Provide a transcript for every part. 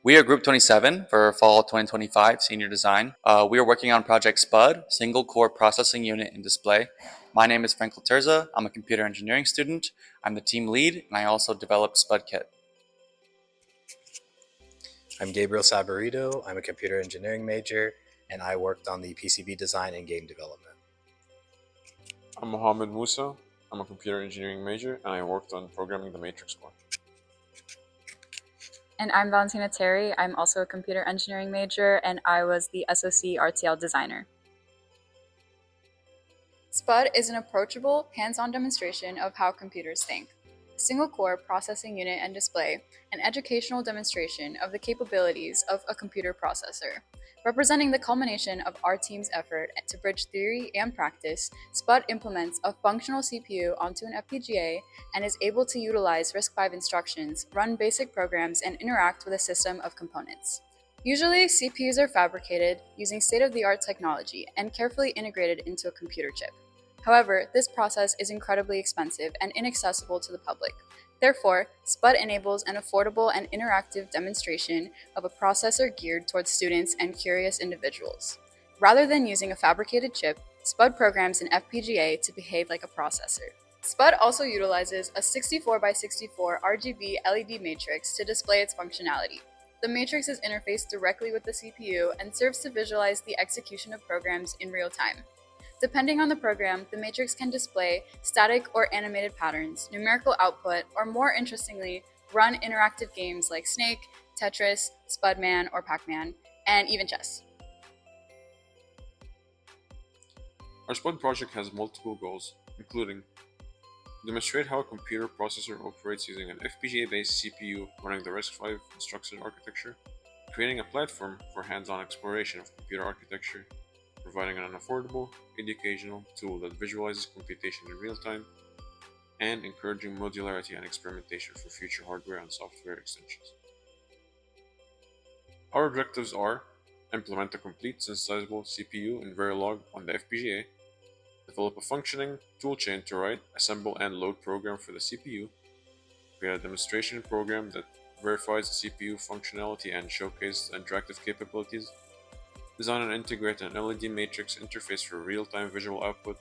We are Group 27 for Fall 2025 Senior Design. We are working on Project SPUD, Single Core Processing Unit and Display. My name is Frank Laterza. I'm a computer engineering student. I'm the team lead, and I also developed SPUD Kit. I'm Gabriel Saborito. I'm a computer engineering major, and I worked on the PCB design and game development. I'm Mohammed Musa. I'm a computer engineering major, and I worked on programming the matrix core. And I'm Valentina Terry. I'm also a computer engineering major, and I was the SoC RTL designer. SPUD is an approachable, hands-on demonstration of how computers think. A single-core processing unit and display, an educational demonstration of the capabilities of a computer processor. Representing the culmination of our team's effort to bridge theory and practice, SPUD implements a functional CPU onto an FPGA and is able to utilize RISC-V instructions, run basic programs, and interact with a system of components. Usually, CPUs are fabricated using state-of-the-art technology and carefully integrated into a computer chip. However, this process is incredibly expensive and inaccessible to the public. Therefore, SPUD enables an affordable and interactive demonstration of a processor geared towards students and curious individuals. Rather than using a fabricated chip, SPUD programs an FPGA to behave like a processor. SPUD also utilizes a 64x64 RGB LED matrix to display its functionality. The matrix is interfaced directly with the CPU and serves to visualize the execution of programs in real time. Depending on the program, the matrix can display static or animated patterns, numerical output, or more interestingly, run interactive games like Snake, Tetris, Spudman or Pac-Man, and even chess. Our SPUD project has multiple goals, including demonstrate how a computer processor operates using an FPGA-based CPU running the RISC-V instruction architecture, creating a platform for hands-on exploration of computer architecture, providing an affordable, educational tool that visualizes computation in real time, and encouraging modularity and experimentation for future hardware and software extensions. Our objectives are implement a complete synthesizable CPU in Verilog on the FPGA, develop a functioning toolchain to write, assemble, and load program for the CPU, create a demonstration program that verifies the CPU functionality and showcases interactive capabilities, design and integrate an LED matrix interface for real-time visual output,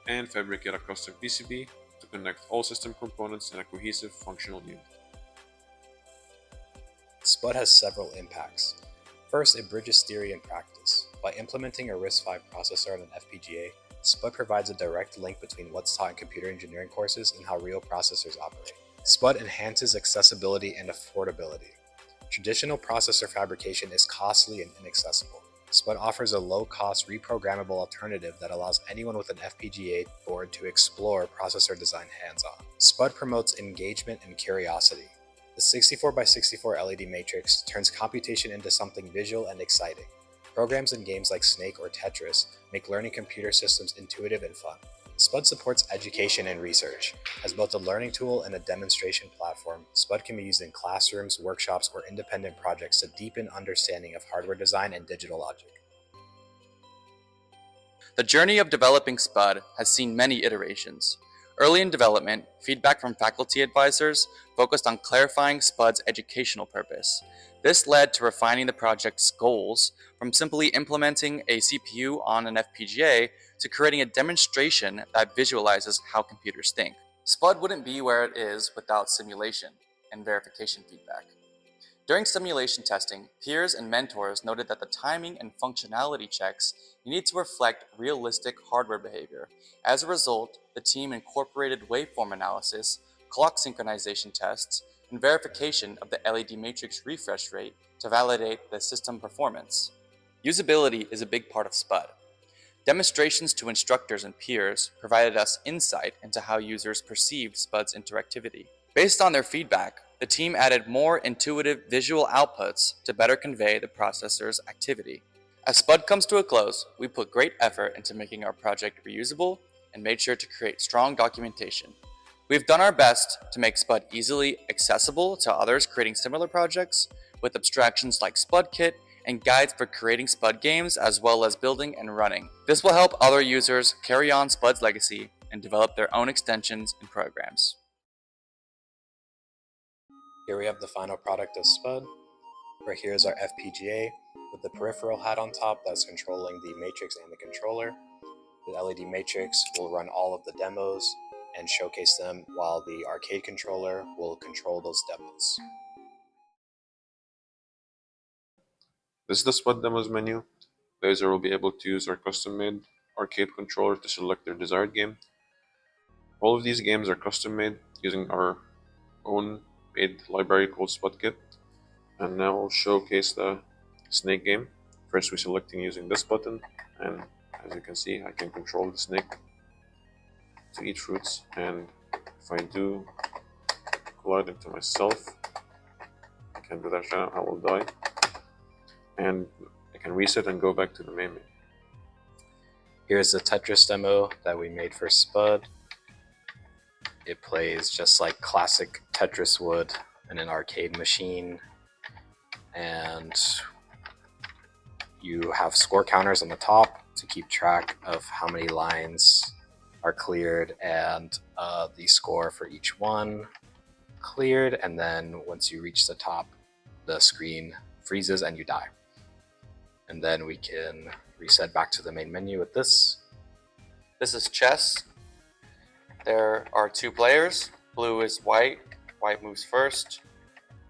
and fabricate a custom PCB to connect all system components in a cohesive functional unit. SPUD has several impacts. First, it bridges theory and practice. By implementing a RISC-V processor on an FPGA, SPUD provides a direct link between what's taught in computer engineering courses and how real processors operate. SPUD enhances accessibility and affordability. Traditional processor fabrication is costly and inaccessible. SPUD offers a low-cost, reprogrammable alternative that allows anyone with an FPGA board to explore processor design hands-on. SPUD promotes engagement and curiosity. The 64x64 LED matrix turns computation into something visual and exciting. Programs in games like Snake or Tetris make learning computer systems intuitive and fun. SPUD supports education and research. As both a learning tool and a demonstration platform, SPUD can be used in classrooms, workshops, or independent projects to deepen understanding of hardware design and digital logic. The journey of developing SPUD has seen many iterations. Early in development, feedback from faculty advisors focused on clarifying SPUD's educational purpose. This led to refining the project's goals from simply implementing a CPU on an FPGA to creating a demonstration that visualizes how computers think. SPUD wouldn't be where it is without simulation and verification feedback. During simulation testing, peers and mentors noted that the timing and functionality checks needed to reflect realistic hardware behavior. As a result, the team incorporated waveform analysis, clock synchronization tests, and verification of the LED matrix refresh rate to validate the system performance. Usability is a big part of SPUD. Demonstrations to instructors and peers provided us insight into how users perceived SPUD's interactivity. Based on their feedback, the team added more intuitive visual outputs to better convey the processor's activity. As SPUD comes to a close, we put great effort into making our project reusable and made sure to create strong documentation. We've done our best to make SPUD easily accessible to others creating similar projects, with abstractions like SPUD Kit and guides for creating SPUD games as well as building and running. This will help other users carry on SPUD's legacy and develop their own extensions and programs. Here we have the final product of SPUD. Right here is our FPGA with the peripheral hat on top that's controlling the matrix and the controller. The LED matrix will run all of the demos and showcase them, while the arcade controller will control those demos. This is the SPUD demos menu. The user will be able to use our custom-made arcade controller to select their desired game. All of these games are custom-made using our own made library called SPUDKit. And now I'll showcase the snake game. First we're selecting using this button, and as you can see I can control the snake to eat fruits, and if I do collide into myself, I can do that now, I will die. And I can reset and go back to the main menu. Here's the Tetris demo that we made for SPUD. It plays just like classic Tetris would in an arcade machine, and you have score counters on the top to keep track of how many lines are cleared and the score for each one cleared, and then once you reach the top, the screen freezes and you die. And then we can reset back to the main menu with this. This is chess. There are 2 players. Blue is white. White moves first,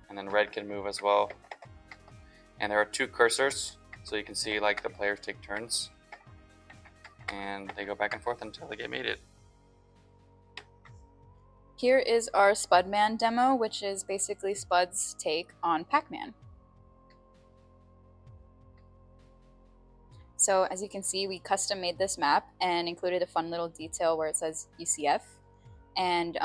and then red can move as well. And there are 2 cursors, so you can see like the players take turns, and they go back and forth until they get mated. Here is our SPUDman demo, which is basically SPUD's take on Pac-Man. So as you can see, we custom made this map and included a fun little detail where it says UCF. And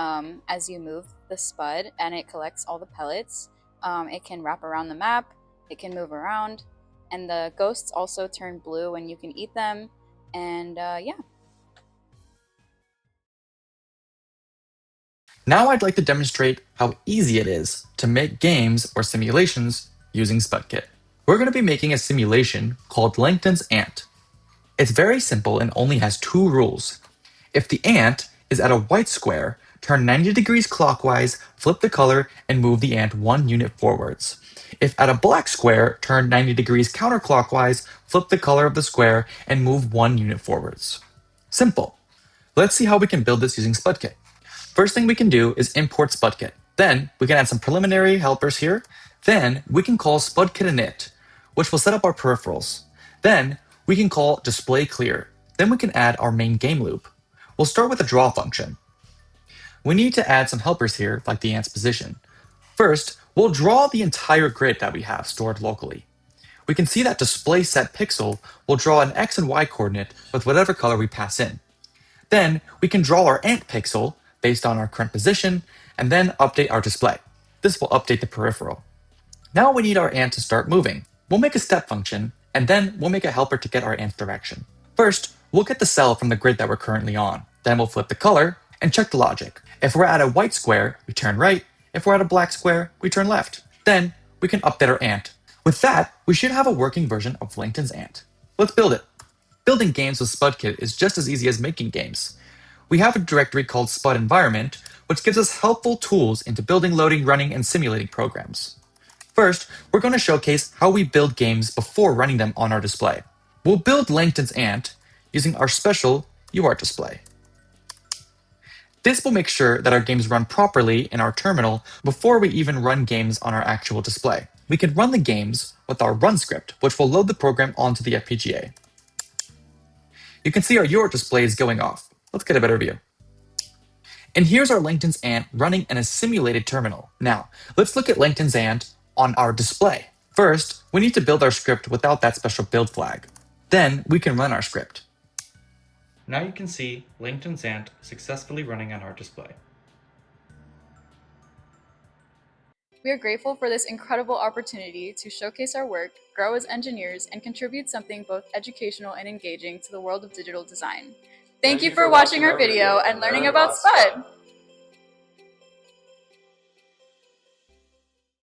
as you move the SPUD and it collects all the pellets, it can wrap around the map, it can move around, and the ghosts also turn blue and you can eat them, and yeah. Now I'd like to demonstrate how easy it is to make games or simulations using SPUDKit. We're going to be making a simulation called Langton's Ant. It's very simple and only has 2 rules. If the ant is at a white square, turn 90 degrees clockwise, flip the color, and move the ant 1 unit forwards. If at a black square, turn 90 degrees counterclockwise, flip the color of the square, and move 1 unit forwards. Simple. Let's see how we can build this using SPUDKit. First thing we can do is import SPUDKit. Then we can add some preliminary helpers here. Then we can call SPUDKit init, which will set up our peripherals. Then we can call display clear. Then we can add our main game loop. We'll start with a draw function. We need to add some helpers here, like the ant's position. First, we'll draw the entire grid that we have stored locally. We can see that display set pixel will draw an x and y coordinate with whatever color we pass in. Then we can draw our ant pixel based on our current position, and then update our display. This will update the peripheral. Now we need our ant to start moving. We'll make a step function, and then we'll make a helper to get our ant's direction. First, we'll get the cell from the grid that we're currently on. Then we'll flip the color and check the logic. If we're at a white square, we turn right. If we're at a black square, we turn left. Then we can update our ant. With that, we should have a working version of Langton's Ant. Let's build it. Building games with SPUDKit is just as easy as making games. We have a directory called SPUD environment, which gives us helpful tools into building, loading, running, and simulating programs. First, we're going to showcase how we build games before running them on our display. We'll build Langton's Ant using our special UART display. This will make sure that our games run properly in our terminal before we even run games on our actual display. We can run the games with our run script, which will load the program onto the FPGA. You can see our UART display is going off. Let's get a better view. And here's our Langton's Ant running in a simulated terminal. Now, let's look at Langton's Ant on our display. First, we need to build our script without that special build flag. Then we can run our script. Now you can see Langton's Ant successfully running on our display. We are grateful for this incredible opportunity to showcase our work, grow as engineers, and contribute something both educational and engaging to the world of digital design. Thank you for watching our video and learning about SPUD!